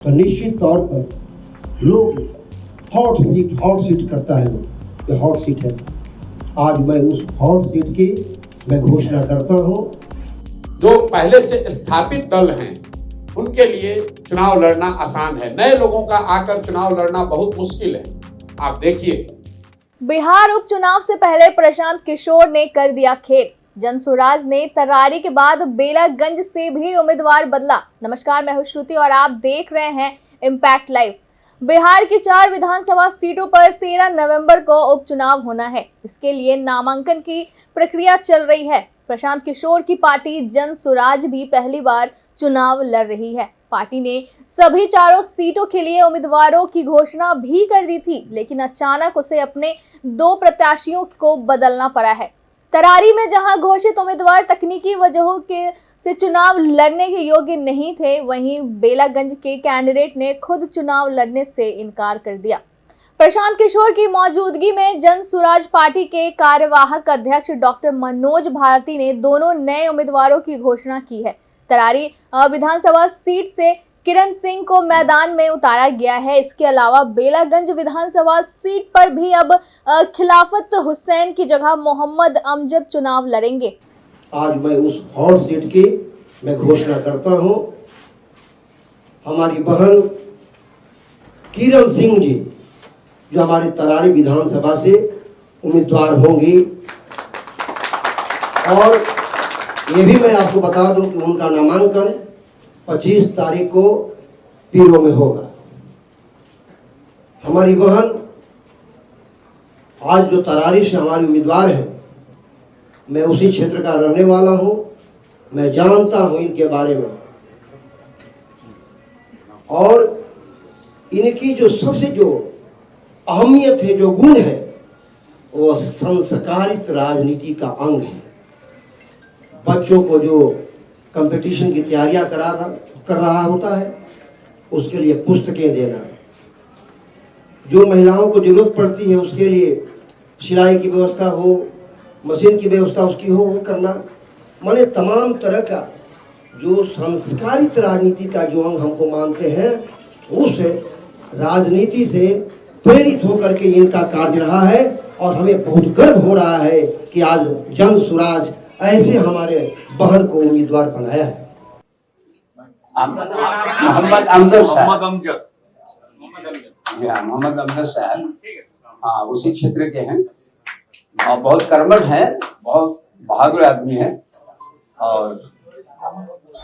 तो निश्चित तौर पर लोग हॉट सीट करता है लोग, ये हॉट सीट है। आज मैं उस हॉट सीट की मैं घोषणा करता हूँ। जो पहले से स्थापित दल हैं उनके लिए चुनाव लड़ना आसान है, नए लोगों का आकर चुनाव लड़ना बहुत मुश्किल है। आप देखिए, बिहार उपचुनाव से पहले प्रशांत किशोर ने कर दिया खेल। जनसुराज ने तरारी के बाद बेलागंज से भी उम्मीदवार बदला। नमस्कार, मैं हूं श्रुति और आप देख रहे हैं इम्पैक्ट लाइव। बिहार की 4 विधानसभा सीटों पर 13 नवंबर को उपचुनाव होना है। इसके लिए नामांकन की प्रक्रिया चल रही है। प्रशांत किशोर की पार्टी जनसुराज भी पहली बार चुनाव लड़ रही है। पार्टी ने सभी 4 सीटों के लिए उम्मीदवारों की घोषणा भी कर दी थी, लेकिन अचानक उसे अपने 2 प्रत्याशियों को बदलना पड़ा है। तरारी में जहां घोषित उम्मीदवार तकनीकी वजहों से चुनाव लड़ने के योग्य नहीं थे, वहीं बेलागंज के कैंडिडेट ने खुद चुनाव लड़ने से इनकार कर दिया। प्रशांत किशोर की मौजूदगी में जनसुराज पार्टी के कार्यवाहक अध्यक्ष डॉक्टर मनोज भारती ने दोनों नए उम्मीदवारों की घोषणा की है। तरारी विधानसभा सीट से किरण सिंह को मैदान में उतारा गया है। इसके अलावा बेलागंज विधानसभा सीट पर भी अब खिलाफत हुसैन की जगह मोहम्मद अमजद चुनाव लड़ेंगे। आज मैं उस हॉट सीट की मैं घोषणा करता हूं। हमारी बहन किरण सिंह जी जो हमारे तरारी विधानसभा से उम्मीदवार होंगी, और ये भी मैं आपको बता दूं कि उनका नामांकन 25 तारीख को पीरो में होगा। हमारी बहन आज जो तरारी से हमारी उम्मीदवार है, मैं उसी क्षेत्र का रहने वाला हूं, मैं जानता हूं इनके बारे में, और इनकी जो सबसे जो अहमियत है, जो गुण है, वो संस्कारित राजनीति का अंग है। बच्चों को जो कंपटीशन की तैयारियां कर रहा होता है, उसके लिए पुस्तकें देना, जो महिलाओं को जरूरत पड़ती है उसके लिए सिलाई की व्यवस्था हो, मशीन की व्यवस्था उसकी हो, वो करना, माने तमाम तरह का जो संस्कारित राजनीति का जो अंग हमको मानते हैं, उस राजनीति से प्रेरित होकर के इनका कार्य रहा है। और हमें बहुत गर्व हो रहा है कि आज जनसुराज ऐसे हमारे बहन को उम्मीदवार बनाया है। मोहम्मद अमजद साहब, हाँ, उसी क्षेत्र के हैं और बहुत कर्मठ हैं, बहुत बहादुर आदमी हैं। और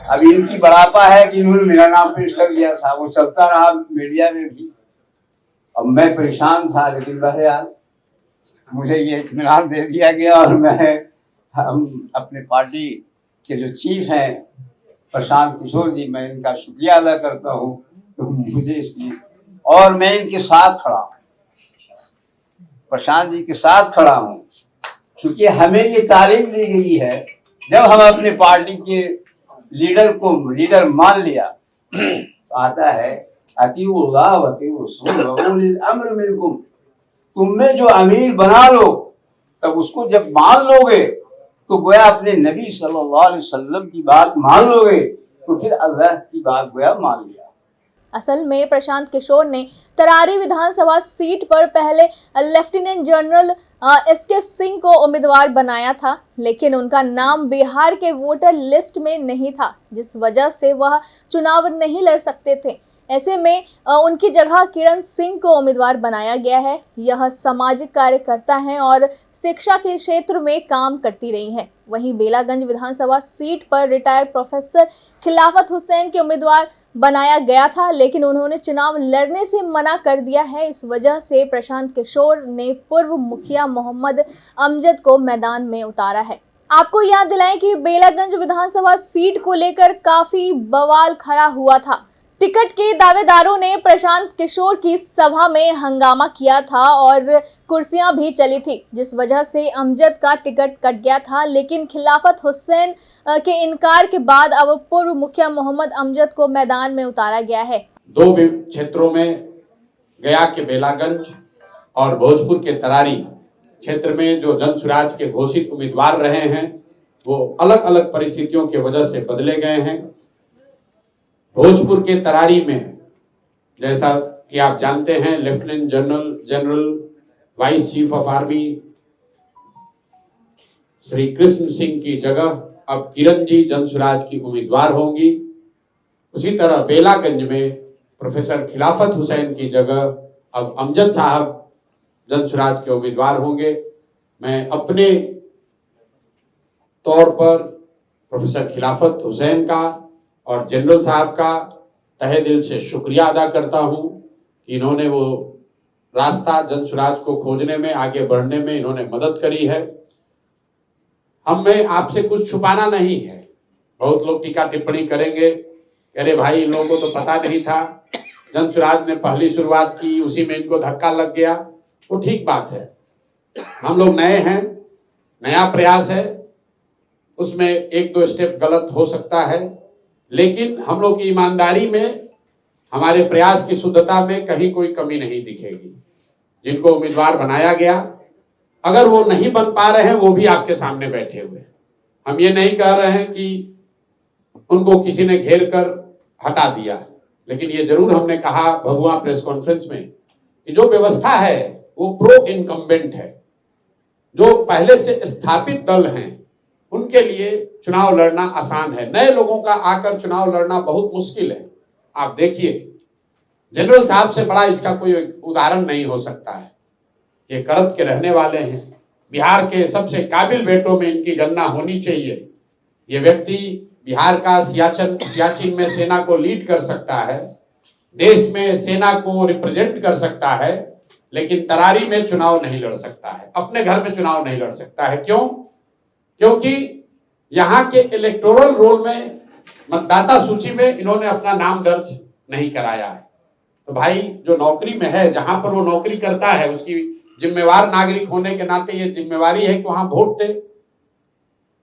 अभी इनकी बड़ापा है कि इन्होंने मेरा नाम पेश कर दिया था, वो चलता रहा मीडिया में भी। अब मैं परेशान था, लेकिन बहरहाल मुझे ये इत्मीनान दे दिया गया और हम अपने पार्टी के जो चीफ हैं प्रशांत किशोर जी, मैं इनका शुक्रिया अदा करता हूँ तो मुझे इसकी, और मैं इनके साथ खड़ा हूँ, प्रशांत जी के साथ खड़ा हूँ, क्योंकि हमें ये तालीम दी गई है, जब हम अपने पार्टी के लीडर को लीडर मान लिया तो आता है अतीउल्लाह व अतीउर्रसूल व उलिल अम्र मिनकुम, तुम में जो अमीर बना लो, तब उसको जब मान लोगे तो गोया अपने नबी सल्लल्लाहु अलैहि वसल्लम की बात मान लोगे तो फिर अल्लाह की बात गोया मान लिया। असल में प्रशांत किशोर ने तरारी विधानसभा सीट पर पहले लेफ्टिनेंट जनरल एसके सिंह को उम्मीदवार बनाया था, लेकिन उनका नाम बिहार के वोटर लिस्ट में नहीं था, जिस वजह से वह चुनाव नहीं लड़ सकते थे। ऐसे में उनकी जगह किरण सिंह को उम्मीदवार बनाया गया है। यह सामाजिक कार्यकर्ता हैं और शिक्षा के क्षेत्र में काम करती रही हैं। वहीं बेलागंज विधानसभा सीट पर रिटायर्ड प्रोफेसर खिलाफत हुसैन के उम्मीदवार बनाया गया था, लेकिन उन्होंने चुनाव लड़ने से मना कर दिया है। इस वजह से प्रशांत किशोर ने पूर्व मुखिया मोहम्मद अमजद को मैदान में उतारा है। आपको याद दिलाएं कि बेलागंज विधानसभा सीट को लेकर काफी बवाल खड़ा हुआ था। टिकट के दावेदारों ने प्रशांत किशोर की सभा में हंगामा किया था और कुर्सियां भी चली थी, जिस वजह से अमजद का टिकट कट गया था। लेकिन खिलाफत हुसैन के इनकार के बाद अब पूर्व मुखिया मोहम्मद अमजद को मैदान में उतारा गया है। 2 क्षेत्रों में, गया के बेलागंज और भोजपुर के तरारी क्षेत्र में जो जनसुराज के घोषित उम्मीदवार रहे हैं, वो अलग अलग परिस्थितियों की वजह से बदले गए हैं। भोजपुर के तरारी में जैसा कि आप जानते हैं, lieutenant general vice chief of army Shri Krishna Singh की जगह अब किरण जी जनसुराज की उम्मीदवार होंगी। उसी तरह बेलागंज में प्रोफेसर खिलाफत हुसैन की जगह अब अमजद साहब जनसुराज के उम्मीदवार होंगे। मैं अपने तौर पर प्रोफेसर खिलाफत हुसैन का और जनरल साहब का तहे दिल से शुक्रिया अदा करता हूं कि इन्होंने वो रास्ता जनसुराज को खोजने में, आगे बढ़ने में इन्होंने मदद करी है। हमें आपसे कुछ छुपाना नहीं है। बहुत लोग टीका टिप्पणी करेंगे, अरे भाई इन लोगों को तो पता नहीं था, जनसुराज ने पहली शुरुआत की, उसी में इनको धक्का लग गया। वो ठीक बात है, हम लोग नए हैं, नया प्रयास है, उसमें एक दो स्टेप गलत हो सकता है, लेकिन हम लोग की ईमानदारी में, हमारे प्रयास की शुद्धता में कहीं कोई कमी नहीं दिखेगी। जिनको उम्मीदवार बनाया गया, अगर वो नहीं बन पा रहे हैं, वो भी आपके सामने बैठे हुए हैं। हम ये नहीं कह रहे हैं कि उनको किसी ने घेर कर हटा दिया, लेकिन ये जरूर हमने कहा भगुआ प्रेस कॉन्फ्रेंस में कि जो व्यवस्था है वो प्रो इनकम्बेंट है। जो पहले से स्थापित दल हैं उनके लिए चुनाव लड़ना आसान है, नए लोगों का आकर चुनाव लड़ना बहुत मुश्किल है। आप देखिए, जनरल साहब से बड़ा इसका कोई उदाहरण नहीं हो सकता है। ये करत के रहने वाले हैं, बिहार के सबसे काबिल बेटों में इनकी गणना होनी चाहिए। ये व्यक्ति बिहार का सियाचिन में सेना को लीड कर सकता है, देश में सेना को रिप्रेजेंट कर सकता है, लेकिन तरारी में चुनाव नहीं लड़ सकता है, अपने घर में चुनाव नहीं लड़ सकता है। क्यों? क्योंकि यहाँ के इलेक्टोरल रोल में, मतदाता सूची में इन्होंने अपना नाम दर्ज नहीं कराया है। तो भाई जो नौकरी में है, जहां पर वो नौकरी करता है, उसकी जिम्मेवार नागरिक होने के नाते ये जिम्मेवारी है कि वहां वोट दे।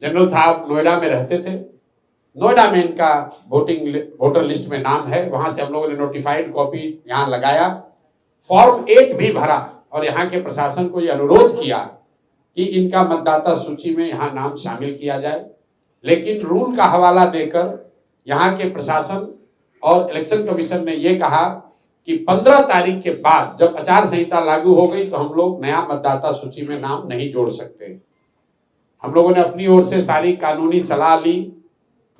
जनरल साहब नोएडा में रहते थे, नोएडा में इनका वोटर लिस्ट में नाम है, वहां से हम लोगों ने नोटिफाइड कॉपी यहाँ लगाया, फॉर्म 8 भी भरा और यहाँ के प्रशासन को ये अनुरोध किया कि इनका मतदाता सूची में यहाँ नाम शामिल किया जाए। लेकिन रूल का हवाला देकर यहाँ के प्रशासन और इलेक्शन कमीशन ने ये कहा कि 15 तारीख के बाद, जब आचार संहिता लागू हो गई, तो हम लोग नया मतदाता सूची में नाम नहीं जोड़ सकते। हम लोगों ने अपनी ओर से सारी कानूनी सलाह ली,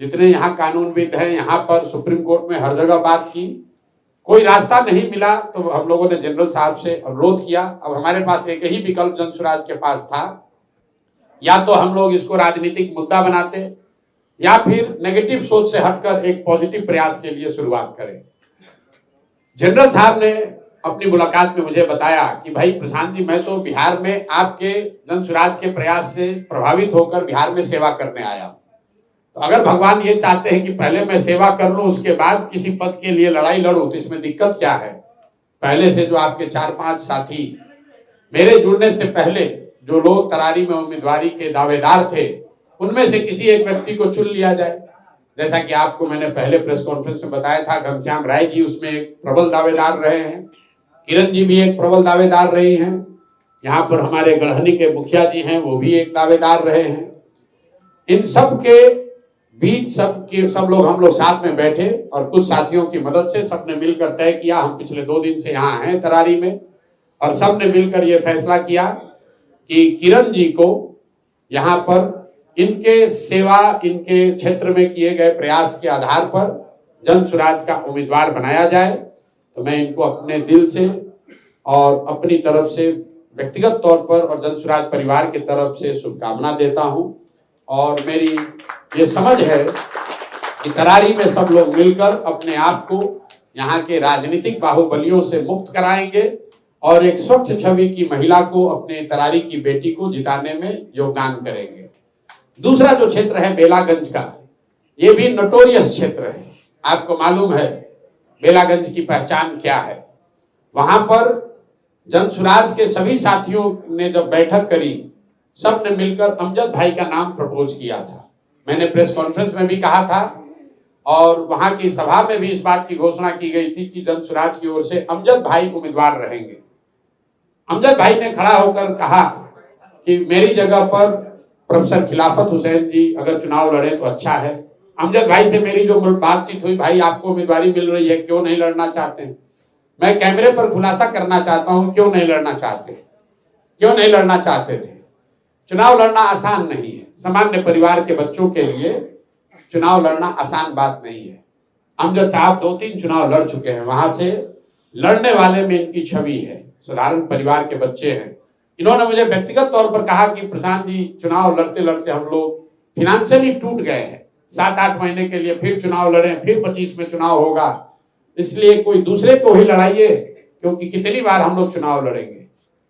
जितने यहाँ कानूनविद हैं, यहाँ पर सुप्रीम कोर्ट में हर जगह बात की, कोई रास्ता नहीं मिला। तो हम लोगों ने जनरल साहब से अनुरोध किया। अब हमारे पास एक ही विकल्प जनसुराज के पास था, या तो हम लोग इसको राजनीतिक मुद्दा बनाते, या फिर नेगेटिव सोच से हटकर एक पॉजिटिव प्रयास के लिए शुरुआत करें। जनरल साहब ने अपनी मुलाकात में मुझे बताया कि भाई प्रशांत जी, मैं तो बिहार में आपके जनसुराज के प्रयास से प्रभावित होकर बिहार में सेवा करने आया, तो अगर भगवान ये चाहते हैं कि पहले मैं सेवा कर लूं, उसके बाद किसी पद के लिए लड़ाई लड़ूं, तो इसमें दिक्कत क्या है? पहले से जो आपके 4-5 साथी, मेरे जुड़ने से पहले जो लोग तरारी में उम्मीदवारी के दावेदार थे, उनमें से किसी एक व्यक्ति को चुन लिया जाए। जैसा कि आपको मैंने पहले प्रेस कॉन्फ्रेंस में बताया था, घनश्याम राय जी उसमें एक प्रबल दावेदार रहे हैं, किरण जी भी एक प्रबल दावेदार रही हैं, यहाँ पर हमारे गढ़हनी के मुखिया जी हैं, वो भी एक दावेदार रहे हैं। इन सब के बीच सब लोग हम लोग साथ में बैठे और कुछ साथियों की मदद से सबने मिलकर तय किया। हम पिछले 2 दिन से यहाँ हैं तरारी में, और सबने मिलकर ये फैसला किया कि किरण जी को यहाँ पर इनके सेवा, इनके क्षेत्र में किए गए प्रयास के आधार पर जनसुराज का उम्मीदवार बनाया जाए। तो मैं इनको अपने दिल से और अपनी तरफ से व्यक्तिगत तौर पर और जनसुराज परिवार की तरफ से शुभकामना देता हूं। और मेरी ये समझ है कि तरारी में सब लोग मिलकर अपने आप को यहाँ के राजनीतिक बाहुबलियों से मुक्त कराएंगे और एक स्वच्छ छवि की महिला को, अपने तरारी की बेटी को जिताने में योगदान करेंगे। दूसरा जो क्षेत्र है बेलागंज का, ये भी नोटोरियस क्षेत्र है। आपको मालूम है बेलागंज की पहचान क्या है। वहां पर जनसुराज के सभी साथियों ने जब बैठक करी, सब ने मिलकर अमजद भाई का नाम प्रपोज किया था। मैंने प्रेस कॉन्फ्रेंस में भी कहा था और वहां की सभा में भी इस बात की घोषणा की गई थी कि जनसुराज की ओर से अमजद भाई उम्मीदवार रहेंगे। अमजद भाई ने खड़ा होकर कहा कि मेरी जगह पर प्रोफेसर खिलाफत हुसैन जी अगर चुनाव लड़े तो अच्छा है। अमजद भाई से मेरी जो बातचीत हुई, भाई आपको उम्मीदवारी मिल रही है, क्यों नहीं लड़ना चाहते हैं? मैं कैमरे पर खुलासा करना चाहता हूं क्यों नहीं लड़ना चाहते थे। चुनाव लड़ना आसान नहीं है, सामान्य परिवार के बच्चों के लिए चुनाव लड़ना आसान बात नहीं है। अमजद साहब 2-3 चुनाव लड़ चुके हैं, वहां से लड़ने वाले में इनकी छवि है, साधारण परिवार के बच्चे हैं। इन्होंने मुझे व्यक्तिगत तौर पर कहा कि प्रशांत जी, चुनाव लड़ते लड़ते हम लोग फिनेंशियली टूट गए हैं, 7-8 महीने के लिए फिर चुनाव लड़े, फिर 25 में चुनाव होगा, इसलिए कोई दूसरे को ही लड़ाइए, क्योंकि कितनी बार हम लोग चुनाव लड़ेंगे।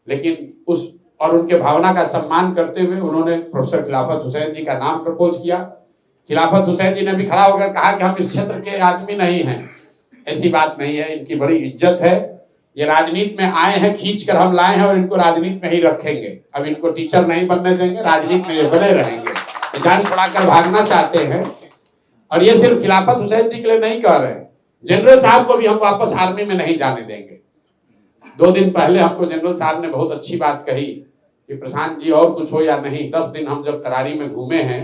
लेकिन उस और उनके भावना का सम्मान करते हुए उन्होंने प्रोफेसर खिलाफत हुसैन जी का नाम प्रपोज किया। खिलाफत हुसैन जी ने भी खड़ा होकर कहा कि हम इस क्षेत्र के आदमी नहीं हैं। ऐसी बात नहीं है, इनकी बड़ी इज्जत है। ये राजनीति में आए हैं, खींच कर हम लाए हैं और इनको राजनीति में ही रखेंगे। अब इनको टीचर नहीं बनने देंगे, राजनीति में ये बने रहेंगे। जान छुड़ाकर भागना चाहते हैं। और ये सिर्फ खिलाफत हुसैन जी के लिए नहीं कह रहे हैं, जनरल साहब को भी हम वापस आर्मी में नहीं जाने देंगे। 2 दिन पहले हमको जनरल साहब ने बहुत अच्छी बात कही कि प्रशांत जी और कुछ हो या नहीं, 10 दिन हम जब तरारी में घूमे हैं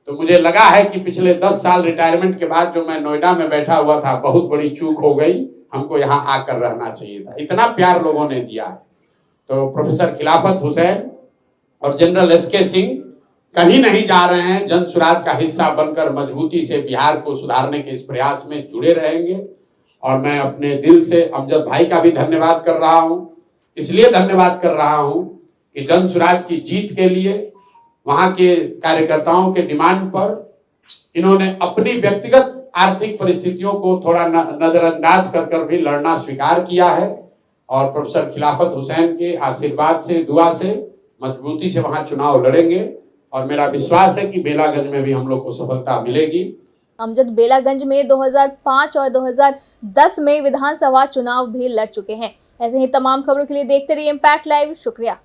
तो मुझे लगा है कि पिछले 10 साल रिटायरमेंट के बाद जो मैं नोएडा में बैठा हुआ था, बहुत बड़ी चूक हो गई, हमको यहाँ आकर रहना चाहिए था। इतना प्यार लोगों ने दिया है। तो प्रोफेसर खिलाफत हुसैन और जनरल SK सिंह कहीं नहीं जा रहे हैं, जन सुराज का हिस्सा बनकर मजबूती से बिहार को सुधारने के इस प्रयास में जुड़े रहेंगे। और मैं अपने दिल से अमजद भाई का भी धन्यवाद कर रहा हूं, इसलिए धन्यवाद कर रहा हूं कि जन सुराज की जीत के लिए वहां के कार्यकर्ताओं के डिमांड पर इन्होंने अपनी व्यक्तिगत आर्थिक परिस्थितियों को थोड़ा नजरअंदाज कर भी लड़ना स्वीकार किया है। और प्रोफेसर खिलाफत हुसैन के आशीर्वाद से, दुआ से मजबूती से वहां चुनाव लड़ेंगे और मेरा विश्वास है कि बेलागंज में भी हम लोग को सफलता मिलेगी। अमजद बेलागंज में 2005 और 2010 में विधानसभा चुनाव भी लड़ चुके हैं। ऐसे ही तमाम खबरों के लिए देखते रहिए इम्पैक्ट लाइव। शुक्रिया।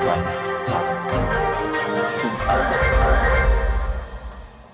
Right.